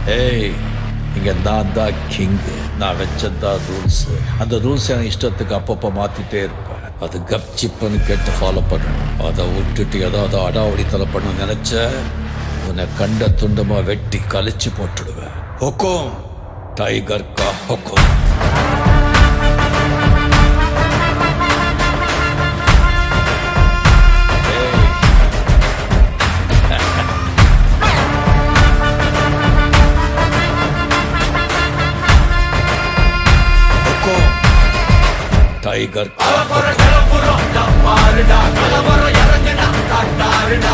ஏய், இங்க நான் தான் கிங்கு. நான் வச்சதான் ரூல்ஸ். அந்த ரூல்ஸ் என் இஷ்டத்துக்கு அப்பப்போ மாத்திட்டே இருப்பேன். அது கப்சிப்புன்னு கேட்டு ஃபாலோ பண்ணணும். அதை விட்டுட்டு ஏதாவது அடாவடித்தலை பண்ண நினைச்ச உன்னை கண்ட துண்டமா வெட்டி கழிச்சு போட்டுடுவேன். ஹொக்கும், டைகர் கா ஹொக்கும். டைகர் கலவர கலப்புறம் பாருடா, கலவர இறங்குடா, காட்டாருடா.